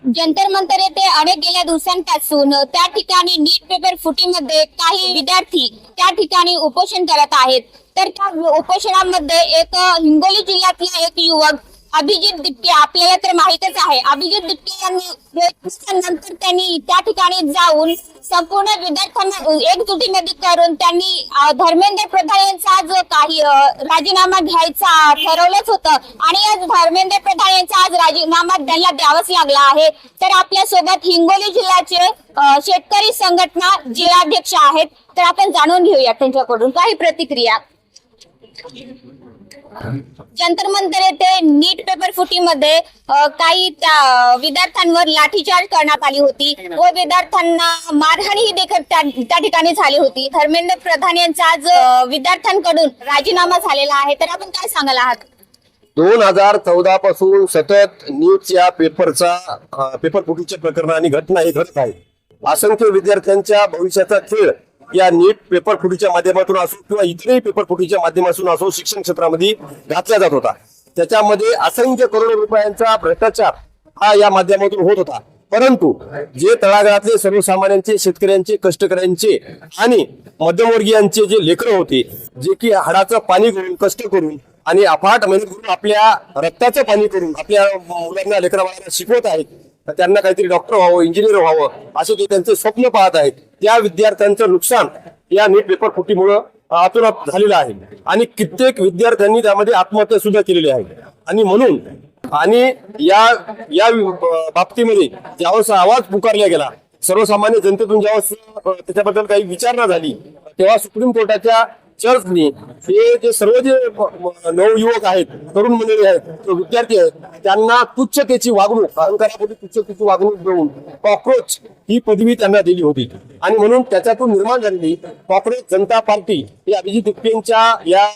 जंतर मंतर येथे अनेक गेल्या दिवसांपासून त्या ठिकाणी नीट पेपर फुटीमध्ये काही विद्यार्थी त्या ठिकाणी उपोषण करत आहेत। तर त्या उपोषणामध्ये एक हिंगोली जिल्ह्यातला एक युवक अभिजित दिपके, आपल्याला तर माहितच आहे, अभिजित दिपके यांनी नंतर त्यांनी त्या ठिकाणी जाऊन संपूर्ण विद्यार्थ्यांना एकजुटीमध्ये करून त्यांनी धर्मेंद्र प्रधान यांचा जो काही राजीनामा घ्यायचा ठरवलंच होतं आणि आज धर्मेंद्र प्रधान यांचा आज राजीनामा त्यांना द्यावाच लागला आहे। तर आपल्या सोबत हिंगोली जिल्ह्याचे शेतकरी संघटना जिल्हाध्यक्ष आहेत, तर आपण जाणून घेऊया त्यांच्याकडून काही प्रतिक्रिया। जंतर मंतर येथे नीट पेपर फुटीमध्ये काही त्या विद्यार्थ्यांवर लाठीचार्ज करण्यात आली होती व विद्यार्थ्यांना मारहाणही देखील त्या ठिकाणी झाली होती। धर्मेंद्र प्रधान यांचा आज विद्यार्थ्यांकडून राजीनामा झालेला आहे, तर आपण काय सांगाल आहात? 2014 पासून सतत नीटच्या पेपर फुटीच्या प्रकरणाने घटना ही घडत आहे। असंख्य विद्यार्थ्यांच्या भविष्याचा खेळ या नीट पेपर फुटीच्या माध्यमातून असो किंवा इतरही पेपर फुटीच्या माध्यमातून असो शिक्षण क्षेत्रामध्ये घातला जात होता। त्याच्यामध्ये असंख्य करोड रुपयांचा भ्रष्टाचार हा या माध्यमातून होत होता। परंतु जे तळागाळातले सर्वसामान्यांचे, शेतकऱ्यांचे, कष्टकऱ्यांचे आणि मध्यमवर्गीयांचे जे लेकरं होते, जे की हाडाचं पाणी करून, कष्ट करून आणि अफाट मेहनत करून, आपल्या रक्ताचं पाणी करून आपल्या मुलांना, लेकराबाळांना शिकवत आहेत, त्यांना काहीतरी डॉक्टर व्हावं, इंजिनियर व्हावं असे ते त्यांचे स्वप्न पाहत आहेत, त्या विद्यार्थ्यांचं नुकसान या नीट पेपर फुटीमुळे अतोनात झालेलं आहे आणि कित्येक विद्यार्थ्यांनी त्यामध्ये आत्महत्या सुद्धा केलेली आहे। आणि म्हणून या बाबतीमध्ये ज्यावेळेस आवाज पुकारला गेला, सर्वसामान्य जनतेतून ज्यावेळेस त्याच्याबद्दल काही विचारणा झाली, तेव्हा सुप्रीम कोर्टाच्या जजनी हे जे सर्व जे नवयुवक आहेत, तरुण मंडळी आहेत, विद्यार्थी आहेत, त्यांना तुच्छतेची वागणूक, अहंकारापोटी तुच्छतेची वागणूक देऊन कॉक्रोच ही पदवी त्यांना दिली होती। आणि म्हणून त्याच्यातून निर्माण झालेली कॉक्रोच जनता पार्टी ही अभिजित दिपकेंच्या या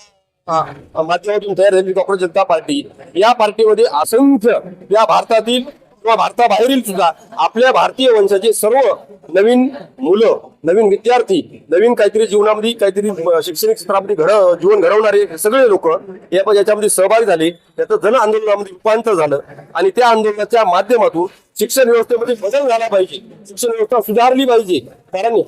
माध्यमातून तयार झालेली कॉक्रोच जनता पार्टी, या पार्टीमध्ये असंख्य या भारतातील किंवा भारताबाहेरील सुद्धा आपल्या भारतीय वंशाचे सर्व नवीन मुलं, नवीन विद्यार्थी, नवीन काहीतरी जीवनामध्ये काहीतरी शैक्षणिक क्षेत्रामध्ये जीवन घडवणारे सगळे लोक याच्यामध्ये सहभागी झाले। त्याचं जन आंदोलनामध्ये रूपांतर झालं आणि त्या आंदोलनाच्या माध्यमातून शिक्षण व्यवस्थेमध्ये बदल झाला पाहिजे, शिक्षण व्यवस्था सुधारली पाहिजे। कारण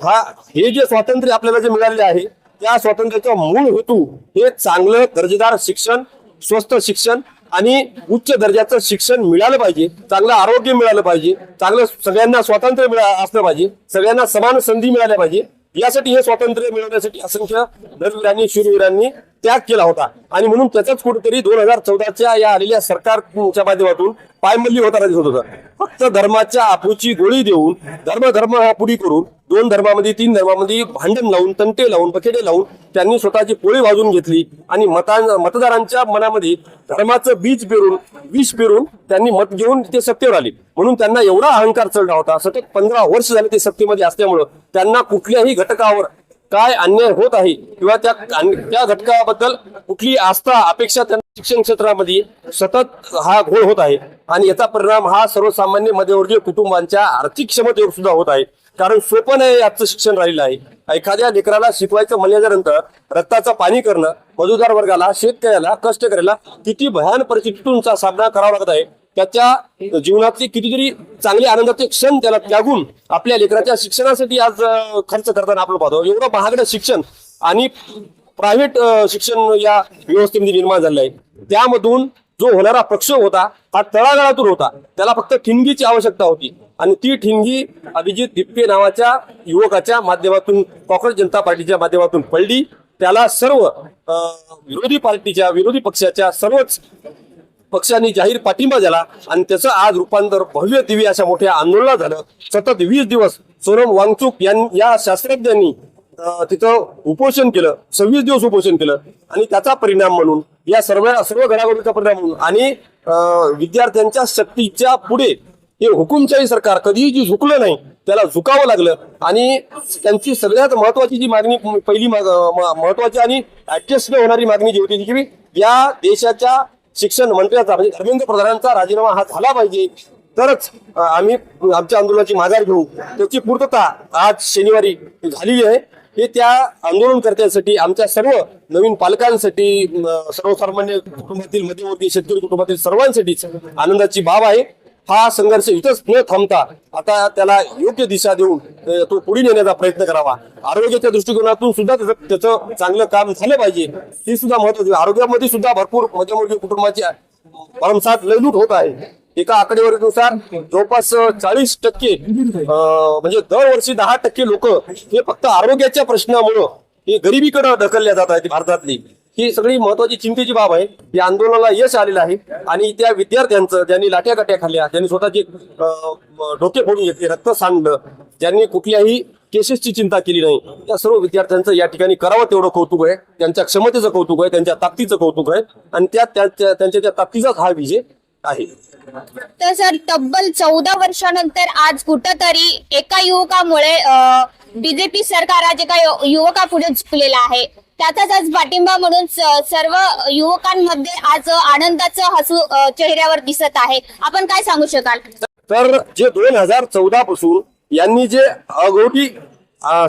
हे जे स्वातंत्र्य आपल्याला जे मिळालेले आहे, त्या स्वातंत्र्याचा मूळ हेतू हे चांगलं दर्जेदार शिक्षण, स्वस्त शिक्षण आणि उच्च दर्जाचं शिक्षण मिळालं पाहिजे, चांगलं आरोग्य मिळालं पाहिजे, चांगलं सगळ्यांना स्वातंत्र्य असलं पाहिजे, सगळ्यांना समान संधी मिळाल्या पाहिजे। यासाठी हे स्वातंत्र्य मिळवण्यासाठी असंख्य धर्मवीरांनी, शूरवीरांनी त्याग केला होता आणि म्हणून त्याचाच कुठेतरी 2014च्या या आलेल्या सरकारच्या माध्यमातून पायमल्ली होताना दिसत होतं। फक्त धर्माच्या आपूची गोळी देऊन, धर्म हा पुढी करून, 2 धर्मामध्ये 3 धर्मामध्ये भांडण लावून, तंटे लावून, बकेटे लावून त्यांनी स्वतःची पोळी वाजून घेतली आणि मतदारांच्या मनामध्ये धर्माचं बीज पेरून, विष पेरून त्यांनी मत घेऊन ते सत्तेवर आले। म्हणून त्यांना एवढा अहंकार चढला होता, सतत 15 वर्ष झाले ते सत्तेमध्ये असल्यामुळं त्यांना कुठल्याही घटकावर काय अन्याय होत आहे किंवा त्या घटकाबद्दल कुठली आस्था, अपेक्षा त्यांना शिक्षण क्षेत्रामध्ये सतत हा घोळ होत आहे आणि याचा परिणाम हा सर्वसामान्य मध्यमवर्गीय कुटुंबांच्या आर्थिक क्षमतेवर सुद्धा होत आहे। कारण सोपं नाही आजचं शिक्षण राहिलं आहे। एखाद्या लेकराला शिकवायचं म्हणल्यानंतर रक्ताचं पाणी करणं, मजुदार वर्गाला, शेतकऱ्याला, कष्टकऱ्याला किती भयान परिस्थितीतूनचा सामना करावा लागत आहे। त्याच्या जीवनातले कितीतरी चांगले आनंदाचे क्षण त्याला त्यागून आपल्या लेकराच्या शिक्षणासाठी आज खर्च करताना आपण पाहतो। एवढं महागडं शिक्षण आणि प्रायव्हेट शिक्षण या व्यवस्थेमध्ये निर्माण झालेलं आहे। त्यामधून जो होणारा प्रक्षोभ होता हा तळागाळातून होता, त्याला फक्त ठिणगीची आवश्यकता होती आणि ती ठिणगी अभिजित दिपके नावाच्या युवकाच्या माध्यमातून, कॉक्रोच जनता पार्टीच्या माध्यमातून पडली। त्याला सर्व विरोधी पक्षाच्या सर्वच पक्षांनी जाहीर पाठिंबा दिला आणि त्याचं आज रूपांतर भव्य दिव्य अशा मोठ्या आंदोलनात झालं। सतत 20 दिवस सोनम वांगचुक या शास्त्रज्ञांनी तिथं उपोषण केलं, 26 दिवस उपोषण केलं आणि त्याचा परिणाम म्हणून या सर्व घडामोडीचा परिणाम म्हणून आणि विद्यार्थ्यांच्या शक्तीच्या पुढे हे हुकुमशाही सरकार कधीही जी झुकलं नाही त्याला झुकावं लागलं आणि त्यांची सगळ्यात महत्वाची जी मागणी, पहिली महत्वाची आणि ऍडजस्ट न होणारी मागणी जी होती की या देशाच्या शिक्षण मंत्र्याचा म्हणजे धर्मेंद्र प्रधानांचा राजीनामा हा झाला पाहिजे, तरच आम्ही आमच्या आंदोलनाची माघार घेऊ। त्याची पूर्तता आज शनिवारी झालेली आहे। हे त्या आंदोलनकर्त्यांसाठी, आमच्या सर्व नवीन पालकांसाठी, सर्वसामान्य कुटुंबातील, मध्यमवर्गीय शेतकरी कुटुंबातील सर्वांसाठीच आनंदाची बाब आहे। हा संघर्ष इथंच न थांबता आता त्याला योग्य दिशा देऊन तो पुढे नेण्याचा प्रयत्न करावा. आरोग्याच्या दृष्टिकोनातून सुद्धा त्याचं चांगलं काम झालं पाहिजे, हे सुद्धा महत्वाचं. आरोग्यामध्ये सुद्धा भरपूर मध्यमवर्गीय कुटुंबाची भरमसाठ लयलूट होत आहे. एका आकडेवारीनुसार जवळपास 40% म्हणजे दरवर्षी 10% लोक हे फक्त आरोग्याच्या प्रश्नामुळं हे गरिबीकडे ढकलल्या जात आहेत भारतातली. ही सगळी महत्वाची चिंतेची बाब आहे. या आंदोलनाला यश आलेलं आहे आणि त्या विद्यार्थ्यांचं ज्यांनी लाट्या खाल्ल्या, ज्यांनी स्वतःचे डोके फोडून घेतले, रक्त सांडलं, ज्यांनी कुठल्याही केसेसची चिंता केली नाही, त्या सर्व विद्यार्थ्यांचं या ठिकाणी करावं तेवढं कौतुक आहे. त्यांच्या क्षमतेचं कौतुक आहे, त्यांच्या ताकदीचं कौतुक आहे आणि त्यांच्या त्या ताकदीचाच हा विजय आहे. तर सर, तब्बल 14 वर्षानंतर आज कुठंतरी एका युवकामुळे बीजेपी सरकार आज एका युवकापुढे झुकलेला आहे. त्याचाच आज पाठिंबा म्हणून सर्व युवकांमध्ये आज आनंदाचं हसू चेहऱ्यावर दिसत आहे. आपण काय सांगू शकाल? तर जे 2014 पासून यांनी जे अघोरी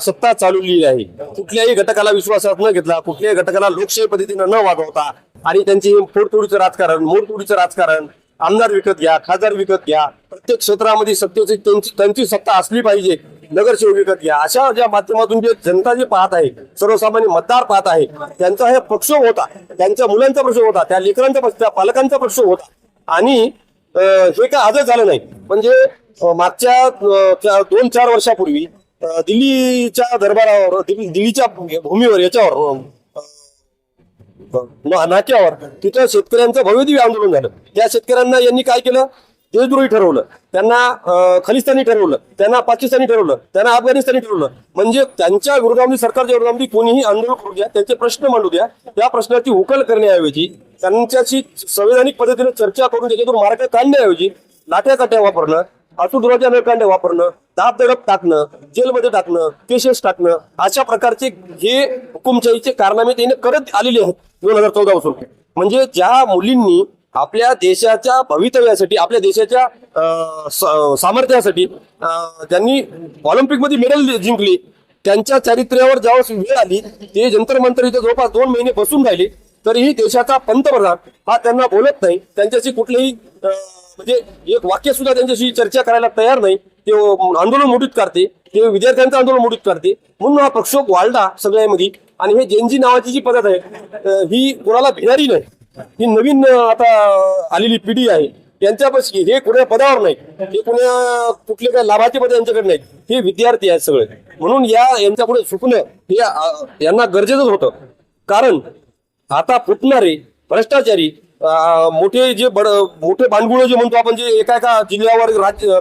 सत्ता चालवलेली आहे, कुठल्याही घटकाला विश्वासात न घेतला, कुठल्याही घटकाला लोकशाही पद्धतीनं न वागवता आणि त्यांची फोडतोडीचं राजकारण, मोडतोडीचं राजकारण, आमदार विकत घ्या, खासदार विकत घ्या, प्रत्येक क्षेत्रामध्ये सत्तेची त्यांची सत्ता असली पाहिजे, नगरसेवक विकत घ्या, अशा ज्या माध्यमातून जे जनता जे पाहत आहे, सर्वसामान्य मतदार पाहत आहे, त्यांचा हे प्रक्षोभ होता, त्यांच्या मुलांचा प्रक्षोभ होता, त्या लेकरांचा त्या पालकांचा प्रक्षोभ होता. आणि हे काय आजच झालं नाही. म्हणजे मागच्या 2-4 वर्षापूर्वी दिल्लीच्या दरबारावर, दिल्लीच्या भूमीवर, याच्यावर नाक्यावर तिथं शेतकऱ्यांचं भव्यदिव्य आंदोलन झालं. त्या शेतकऱ्यांना यांनी काय केलं? देशद्रोही ठरवलं, त्यांना खलिस्तानी ठरवलं, त्यांना पाकिस्तानी ठरवलं, त्यांना अफगाणिस्तानी ठरवलं. म्हणजे त्यांच्या विरोधामध्ये, सरकारच्या विरोधामध्ये कोणीही आंदोलन करू द्या, त्यांचे प्रश्न मांडू द्या, त्या प्रश्नाची उकल करण्याऐवजी, त्यांच्याशी संवैधानिक पद्धतीने चर्चा करून त्याच्यातून मार्ग काढण्याऐवजी लाट्या वापरणं, आतुराच्या नळकांड्या वापरणं, दाबदडप टाकणं, जेलमध्ये टाकणं, केसेस टाकणं, अशा प्रकारचे हे हुकुमशाहीचे कारनामे त्याने करत आलेले आहेत 2014 पासून. म्हणजे ज्या मुलींनी आपल्या देशाच्या भवितव्यासाठी, आपल्या देशाच्या सामर्थ्यासाठी ज्यांनी ऑलिम्पिकमध्ये मेडल जिंकली, त्यांच्या चारित्र्यावर ज्यावेळेस वेळ आली, ते जंतर मंतर इथे जवळपास 2 महिने बसून राहिले, तरीही देशाचा पंतप्रधान हा त्यांना बोलत नाही, त्यांच्याशी कुठलेही म्हणजे एक वाक्य सुद्धा त्यांच्याशी चर्चा करायला तयार नाही. ते आंदोलन मोठीत करते, ते विद्यार्थ्यांचं आंदोलन मोठीत करते. म्हणून हा प्रक्षोभ वाढला सगळ्यामध्ये. आणि हे जेनजी नावाची जी पद्धत आहे ही कोणाला भिणारी नाही. ही नवीन आता आलेली पिढी आहे, यांच्यापाशी हे कोणत्या पदावर नाही, हे कोणत्या कुठले काय लाभाचे पद यांच्याकडे नाहीत, हे विद्यार्थी आहेत सगळे. म्हणून यांच्यापुढे झुकणं हे यांना गरजेचंच होतं. कारण आता फुटणारे भ्रष्टाचारी मोठे बांडगुळ जे म्हणतो आपण, जे एका जिल्ह्यावर,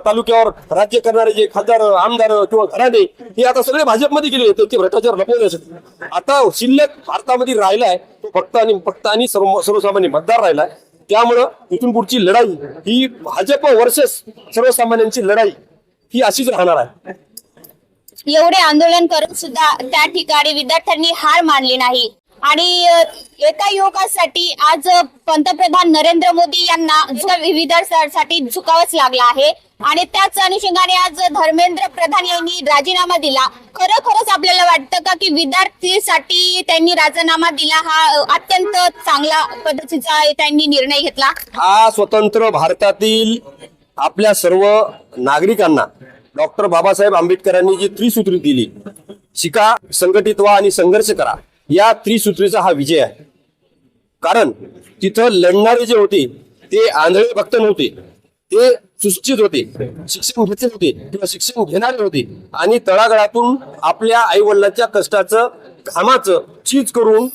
तालुक्यावर राज्य करणारे जे खासदार, आमदार किंवा घराणे, हे आता सगळे भाजपमध्ये गेले, त्यांचे भ्रष्टाचार लपवण्यासाठी. आता शिल्लक भारतामध्ये राहिलाय तो फक्त आणि सर्वसामान्य मतदार राहिलाय. त्यामुळं इथून पुढची लढाई ही भाजप वर्सेस सर्वसामान्यांची लढाई ही अशीच राहणार आहे. एवढे आंदोलन करून सुद्धा त्या ठिकाणी विद्यार्थ्यांनी हार मानली नाही. आणि एका युवकासाठी आज पंतप्रधान नरेंद्र मोदी यांना विविधसाठी झुकावंच लागलं आहे. आणि त्याच अनुषंगाने आज धर्मेंद्र प्रधान यांनी राजीनामा दिला. खरोखरच आपल्याला वाटतं का की विद्यार्थीसाठी त्यांनी राजीनामा दिला हा अत्यंत चांगला पद्धतीचा त्यांनी निर्णय घेतला? हा स्वतंत्र भारतातील आपल्या सर्व नागरिकांना डॉक्टर बाबासाहेब आंबेडकरांनी जी त्रिसूत्री दिली, शिका, संघटित व्हा आणि संघर्ष करा, या त्रिसूत्रीचा हा विजय आहे. कारण तिथं लढणारे जे होते ते आंधळे भक्त नव्हते, ते सुशिक्षित होते, शिक्षण घेतले होते किंवा शिक्षण घेणारे होते आणि तळागाळातून आपल्या आई वडिलांच्या कष्टाचं, घामाचं चीज करून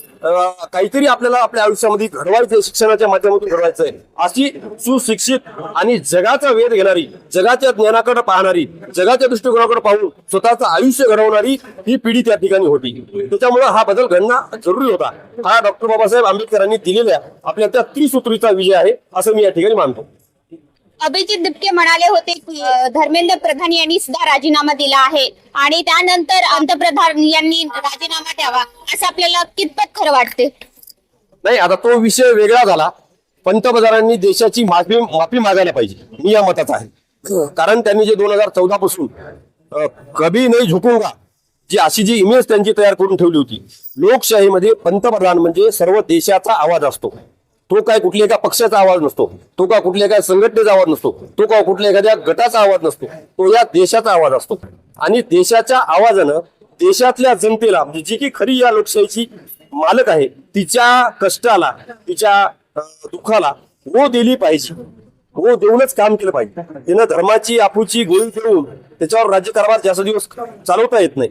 काहीतरी आपल्याला आपल्या आयुष्यामध्ये घडवायचंय, शिक्षणाच्या माध्यमातून घडवायचंय, अशी सुशिक्षित आणि जगाचा वेध घेणारी, जगाच्या ज्ञानाकडे पाहणारी, जगाच्या दृष्टिकोनाकडे पाहून स्वतःचं आयुष्य घडवणारी ही पिढी त्या ठिकाणी होती. त्याच्यामुळे हा बदल घडणं जरुरी होता. हा डॉक्टर बाबासाहेब आंबेडकरांनी दिलेल्या आपल्या त्या त्रिसूत्रीचा विजय आहे असं मी या ठिकाणी मानतो. अभिजित दिपके म्हणाले होते की धर्मेंद्र प्रधान यांनी सुद्धा राजीनामा दिला आहे आणि त्यानंतर पंतप्रधान यांनी राजीनामा द्यावा, असं आपल्याला कितपत खरं वाटते? नाही, आता तो विषय वेगळा झाला. पंतप्रधानांनी देशाची माफी मागायला पाहिजे, मी या मताचा आहे. कारण त्यांनी जे 2014 पासून कभी नाही झुकूंगा अशी जी इमेज त्यांची तयार करून ठेवली होती. लोकशाहीमध्ये पंतप्रधान म्हणजे सर्व देशाचा आवाज असतो. तो काय कुठल्या एका पक्षाचा आवाज नसतो, तो का कुठल्या एका संघटनेचा आवाज नसतो, तो का कुठल्या एखाद्या गटाचा आवाज नसतो, तो या देशाचा आवाज असतो. आणि देशाच्या आवाजानं देशातल्या जनतेला, म्हणजे जी की खरी या लोकशाहीची मालक आहे, तिच्या कष्टाला, तिच्या दुःखाला वो दिली पाहिजे, वो देऊनच काम केलं पाहिजे. त्यानं धर्माची आपुची गोळी फिरवून त्याच्यावर राज्यकारभार जास्त दिवस चालवता येत नाही.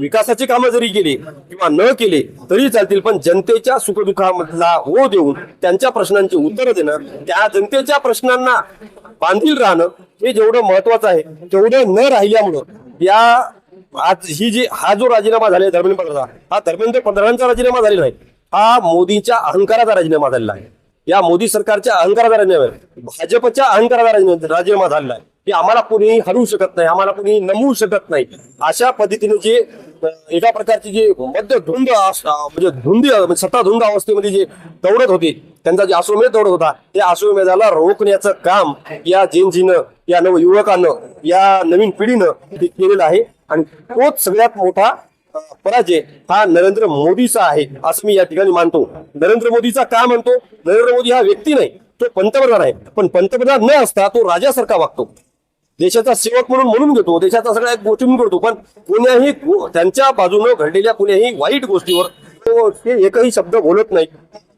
विकासाची कामं जरी केली किंवा न केले तरी चालतील, पण जनतेच्या सुखदुःखामधला वो देऊन त्यांच्या प्रश्नांची उत्तरं देणं, त्या जनतेच्या प्रश्नांना बांधील राहणं हे जेवढं महत्वाचं आहे तेवढं न राहिल्यामुळं या आज हा जो राजीनामा झाला धर्मेंद्र प्रधान, हा धर्मेंद्र प्रधानांचा राजीनामा झालेला नाही, हा मोदींच्या अहंकाराचा राजीनामा झालेला आहे. या मोदी सरकारच्या अहंकाराचा राजीनामा, भाजपच्या अहंकाराचा राजीनामा झालेला आहे की आम्हाला कुणी हरवू शकत नाही, आम्हाला कुणी नमवू शकत नाही. अशा पद्धतीने जे एका प्रकारची जे मध्य धुंद म्हणजे सत्ता धुंद अवस्थेमध्ये जे दौडत होते, त्यांचा जे अश्वमेध दौडत होता, त्या अश्वमेधाला रोखण्याचं काम या जेनजीनं, या नवयुवकानं, या नवीन पिढीनं ते केलेलं आहे. आणि तोच सगळ्यात मोठा पराजय हा नरेंद्र मोदीचा आहे असं मी या ठिकाणी मानतो. नरेंद्र मोदीचा का म्हणतो? नरेंद्र मोदी हा व्यक्ती नाही, तो पंतप्रधान आहे, पण पंतप्रधान न असता तो राजासारखा वागतो, देशाचा सेवक म्हणून घेतो, देशाचा सगळ्या गोष्टी म्हणून करतो. पण कोण्याही त्यांच्या बाजूने घडलेल्या कोण्याही वाईट गोष्टीवर तो ते एकही शब्द बोलत नाही.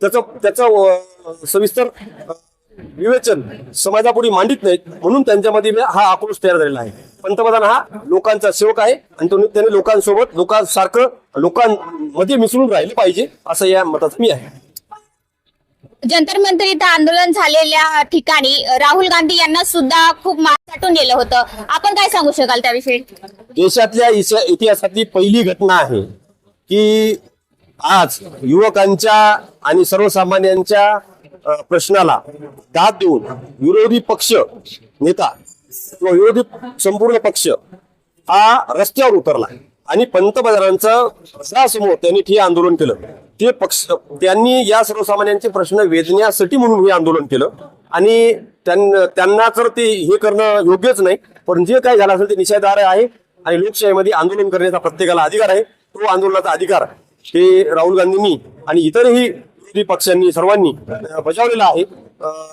त्याचं सविस्तर विवेचन समाजापुढे मांडित नाहीत, म्हणून त्यांच्यामध्ये हा आक्रोश तयार झालेला आहे. पंतप्रधान हा लोकांचा सेवक आहे आणि त्याने लोकांसोबत लोकांसारखं लोकांमध्ये मिसळून राहिलं पाहिजे असं या मताचं मी आहे. जंतर मंतर इथं आंदोलन झालेल्या ठिकाणी राहुल गांधी यांना सुद्धा खूप मार साठून गेलं होतं. आपण काय सांगू शकाल त्याविषयी? देशातल्या इतिहासातली पहिली घटना आहे की आज युवकांच्या आणि सर्वसामान्यांच्या प्रश्नाला दाद देऊन विरोधी पक्ष नेता किंवा विरोधी संपूर्ण पक्ष हा रस्त्यावर उतरला आणि पंतप्रधानांच्या समोर त्यांनी ठिय्या आंदोलन केलं. ते पक्ष त्यांनी या सर्वसामान्यांचे प्रश्न वेधण्यासाठी म्हणून हे आंदोलन केलं आणि त्यांना तर ते हे करणं योग्यच नाही, पण जे काय झालं असेल ते निषेधार्ह आहे. आणि लोकशाहीमध्ये आंदोलन करण्याचा प्रत्येकाला अधिकार आहे. तो आंदोलनाचा अधिकार हे राहुल गांधींनी आणि इतरही विरोधी पक्षांनी सर्वांनी बजावलेला आहे.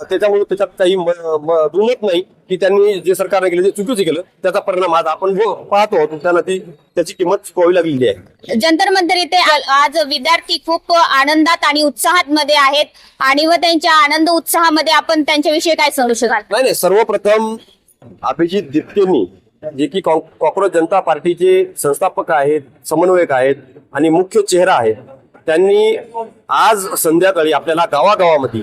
त्याच्यामुळे त्याच्यात काही दुमत नाही की त्यांनी जे सरकारने केलं ते चुकीचं केलं. त्याचा परिणाम आज आपण पाहतो, त्यांना त्याची किंमत चुकवावी लागलेली आहे. जंतर मंतर इथे आज विद्यार्थी खूप आनंदात आणि उत्साहात मध्ये आहेत आणि व त्यांच्या आनंद उत्साहामध्ये आपण त्यांच्याविषयी काय सांगू शकाल? नाही, सर्वप्रथम अभिजित दिप्तेंनी, जे की कॉक्रोच जनता पार्टीचे संस्थापक आहेत, समन्वयक आहेत आणि मुख्य चेहरा आहेत, त्यांनी आज संध्याकाळी आपल्याला गावागावामध्ये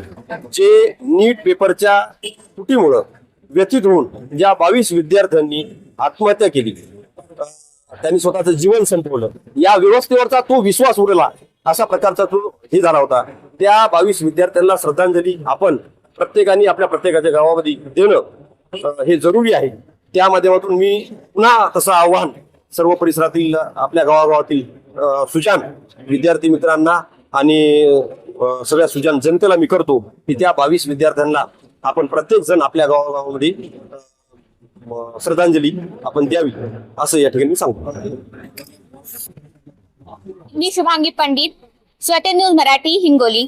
जे नीट पेपरच्या तुटीमुळं व्यथित होऊन ज्या 22 विद्यार्थ्यांनी आत्महत्या केली, त्यांनी स्वतःचं जीवन संपवलं, या व्यवस्थेवरचा तो विश्वास उरला अशा प्रकारचा तो हे झाला होता. त्या 22 विद्यार्थ्यांना श्रद्धांजली आपण प्रत्येकाने आपल्या प्रत्येकाच्या गावामध्ये देणं हे जरुरी आहे. त्या माध्यमातून मी पुन्हा तसं आव्हान सर्व परिसरातील आपल्या गावागावातील सुजान विद्यार्थी मित्रांना आणि सगळ्या सुजान जनतेला मी करतो की त्या 22 विद्यार्थ्यांना आपण प्रत्येक जण आपल्या गावागावामध्ये श्रद्धांजली आपण द्यावी असं या ठिकाणी सांगतो. मी शुभांगी पंडित, स्वतः न्यूज मराठी, हिंगोली.